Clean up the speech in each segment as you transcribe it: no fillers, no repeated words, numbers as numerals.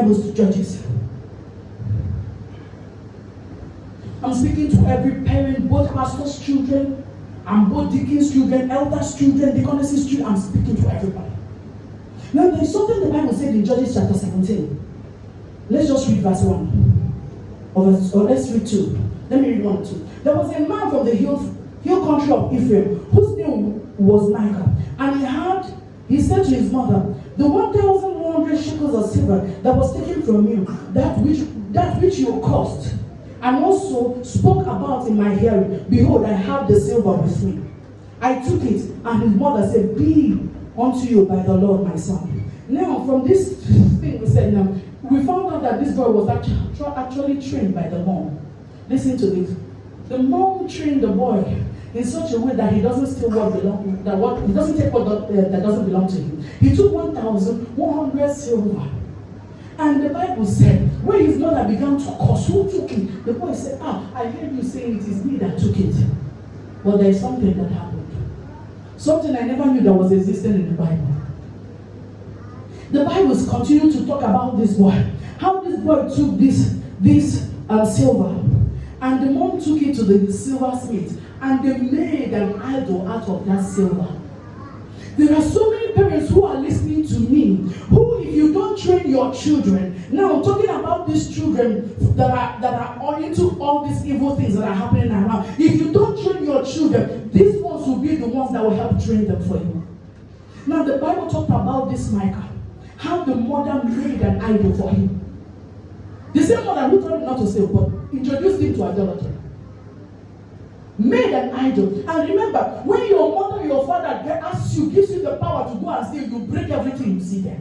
Bible to Judges. I'm speaking to every parent, both pastors' children, and both deacons' children, elders' children, deaconesses' children. I'm speaking to everybody. Now, there's something the Bible said in Judges chapter 17. Let's just read verse 1. Or let's read 2. Let me read 1 and 2. There was a man from the hill country of Ephraim, whose name was Micah. And he said to his mother, the 1,100 shekels of silver that was taken from you, that which you caused, and also spoke about in my hearing, behold, I have the silver with me. I took it, and his mother said, be unto you by the Lord, my son. Now, from this thing we said now, we found out that this boy was actually trained by the mom. Listen to this. The mom trained the boy in such a way that he doesn't steal he doesn't take what that doesn't belong to him. He took 1,100 silver. And the Bible said, when his mother began to curse, who took it? The boy said, I heard you saying it is me that took it. Well, there is something that happened. Something I never knew that was existing in the Bible. The Bible continued to talk about this boy. How this boy took this silver. And the mom took it to the silversmith. And they made an idol out of that silver. There are so many parents who are listening to me, who, if you don't train your children, now I'm talking about these children that are all into all these evil things that are happening around. If you don't train your children, these ones will be the ones that will help train them for you. Now the Bible talked about this Micah, how the mother made an idol for him. The same mother who told him not to steal, but introduced him to idolatry. Made an idol. And remember, when your mother or your father gives you the power to go and steal, you break everything you see there.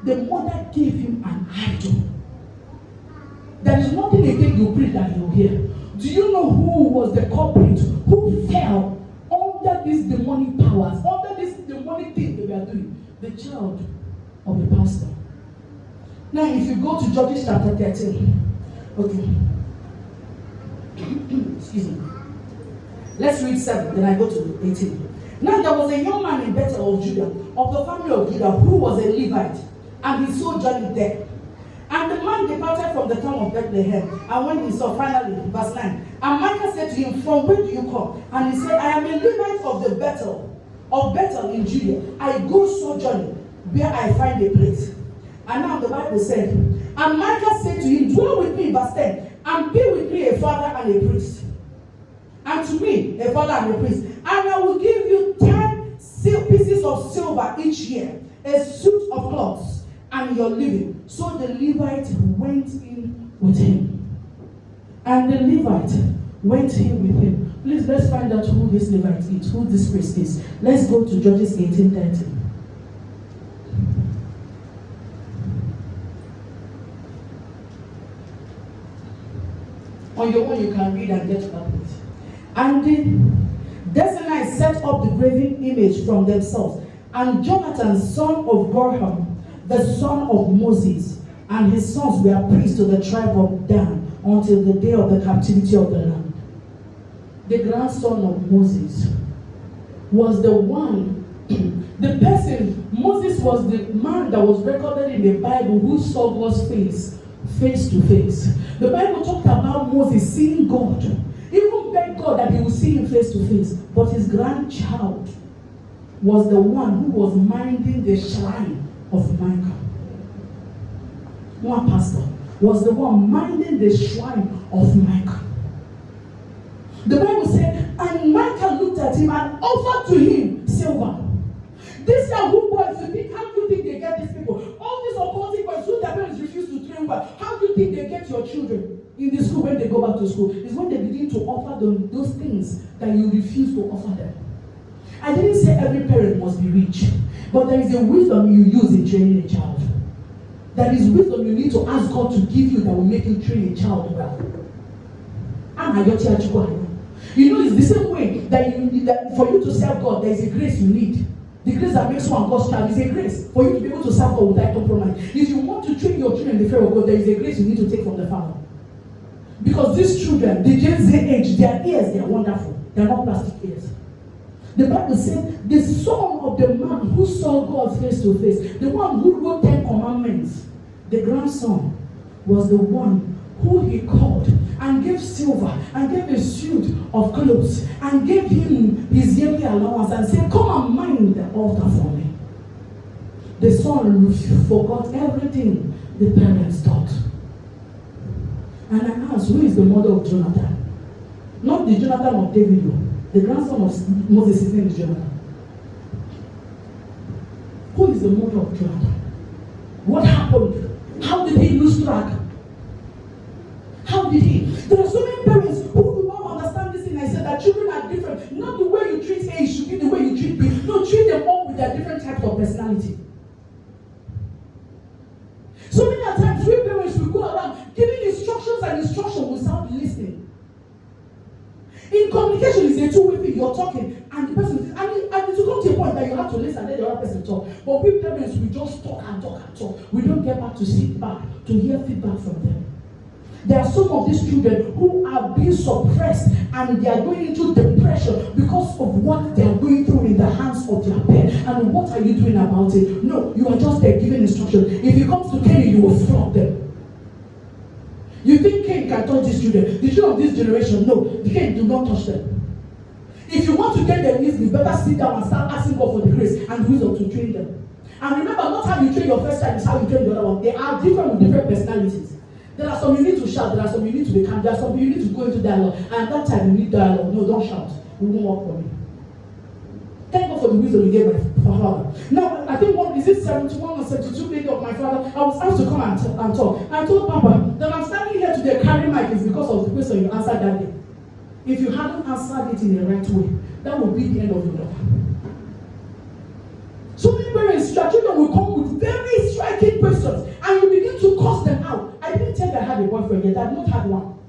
The mother gave him an idol. There is nothing again you pray that you hear. Do you know who was the culprit who fell under these demonic powers, under this demonic thing they were doing? The child of the pastor. Now, if you go to Judges chapter 13, okay. Excuse me. Let's read 7, then I go to 18. Now there was a young man in Bethel of Judah, of the family of Judah, who was a Levite, and he sojourned there. And the man departed from the town of Bethlehem, and when he saw, finally, verse 9, and Micah said to him, from where do you come? And he said, I am a Levite of the Bethel in Judah. I go sojourning where I find a place. And now the Bible said, and Micah said to him, dwell with me, verse 10, and be with me a father and a priest. And to me, a father and a priest. And I will give you 10 pieces of silver each year, a suit of clothes, and your living. So the Levite went in with him. And the Levite went in with him. Please, let's find out who this Levite is, who this priest is. Let's go to Judges 18:30. On your own, you can read and get to that place. And the Desanites set up the graven image from themselves. And Jonathan, son of Gorham, the son of Moses, and his sons were priests to the tribe of Dan until the day of the captivity of the land. The grandson of Moses was the one, the person, Moses was the man that was recorded in the Bible who saw God's face to face. The Bible talked about Moses seeing God. Even begged God that he would see him face to face. But his grandchild was the one who was minding the shrine of Micah. One pastor was the one minding the shrine of Micah. The Bible said, and Micah looked at him and offered to him silver. These are who boys, how do you think they get these people? All these occultic boys who their parents refuse to train well. How do you think they get your children in the school when they go back to school? It's when they begin to offer them those things that you refuse to offer them. I didn't say every parent must be rich, but there is a wisdom you use in training a child. There is wisdom you need to ask God to give you that will make you train a child well. You know, it's the same way that for you to serve God, there is a grace you need. The grace that makes one God's child is a grace for you to be able to serve God without compromise. If you want to train your children in the fear of God, there is a grace you need to take from the Father. Because these children, the Gen Z age, their ears, they are wonderful. They are not plastic ears. The Bible said, the son of the man who saw God face to face, the one who wrote 10 commandments, the grandson was the one who he called and gave silver and gave a suit of clothes and gave him his yearly allowance and said, come and mind the altar for me. The son forgot everything the parents taught. And I asked, who is the mother of Jonathan? Not the Jonathan of David, the grandson of Moses. His name is Jonathan. Who is the mother of Jonathan? What happened? How did he lose track? How did he? There are so many parents who do not understand this thing. I said that children are different. Not the way you treat A should be the way you treat B. No, treat them all with their different types of personality. So many times we parents will go around giving instructions and instructions without listening. In communication, it's a two-way thing. You're talking, and the person is, and it will come to a point that you have to listen and let the other person talk. But we parents, we just talk and talk and talk. We don't get back to sit back to hear feedback from them. There are some of these children who are being suppressed and they are going into depression because of what they are going through in the hands of their parents. And what are you doing about it? No, you are just there giving instruction. If it comes to Cain, you will flog them. You think Cain can touch these children? The children of this generation, no, the Cain do not touch them. If you want to get them easily, better sit down and start asking God for the grace and wisdom to train them. And remember, not how you train your first child is how you train the other one. They are different with different personalities. There are some you need to shout, there are some you need to be calm, there are some you need to go into dialogue. And that time you need dialogue. No, don't shout. It won't work for me. Thank God for the wisdom you gave my father. Now, I think is it 71 or 72 days of my father, I was asked to come and talk. I told Papa that I'm standing here today carrying mic is because of the question you answered that day. If you hadn't answered it in the right way, that would be the end of your life. So many parents, your children will come with very striking questions and you begin to curse them out. I didn't tell you I had a boyfriend yet. I have not had one.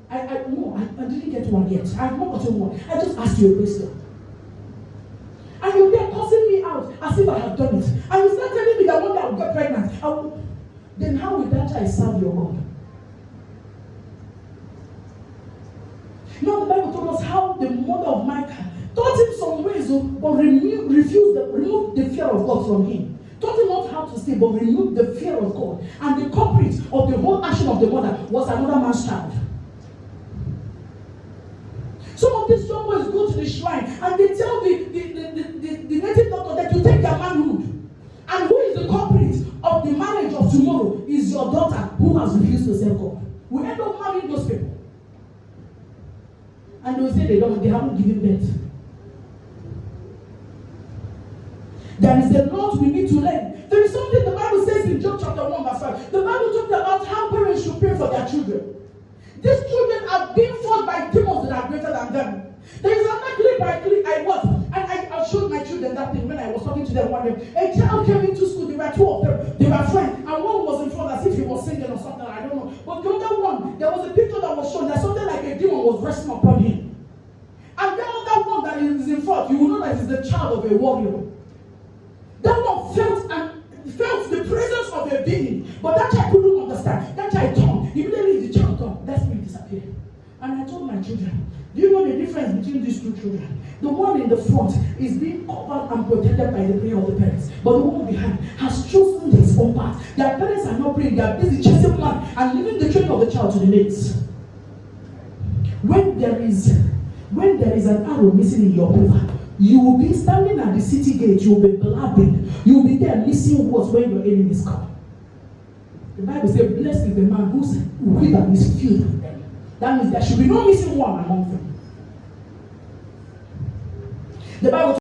I didn't get one yet. I have not gotten one. I just asked you a question. And you're there cursing me out as if I have done it. And you start telling me that one day I'll get pregnant. Then how will that child serve your God? Now the Bible told us how the mother of Micah taught him some ways, but remove the fear of God from him. Taught him not how to stay, but remove the fear of God. And the culprit of the whole action of the mother was another man's child. Some of these young boys go to the shrine and they tell the native doctor that you take their manhood. And who is the culprit of the marriage of tomorrow is your daughter who has refused to serve God. We end up marrying those people. And they will say they haven't given birth. There is a lot we need to learn. There is something the Bible says in Job chapter 1 verse 5. The Bible talks about how parents should pray for their children. These children are being fought by demons that are greater than them. There is another clip I watched, and I showed my children that thing when I was talking to them one day. A child came into school, there were two of them, they were friends, and one was in front as if he was singing or something, I don't know. But the other one, there was a picture that was shown that something like a demon was resting upon him. And the other one that is in front, you will know that is the child of a warrior. That one felt the presence of a being, but that child couldn't understand. That child turned. Immediately the child turned. That spirit disappeared. And I told my children, do you know the difference between these two children? The one in the front is being covered and protected by the prayer of the parents. But the one behind has chosen his own path. Their parents are not praying. They are busy chasing man and leaving the training of the child to the mates. When there is an arrow missing in your quiver, you will be standing at the city gate, you will be blabbing, you will be there missing words when your enemies come. The Bible says, blessed is the man whose quiver is filled with them. That means there should be no missing one among them. The Bible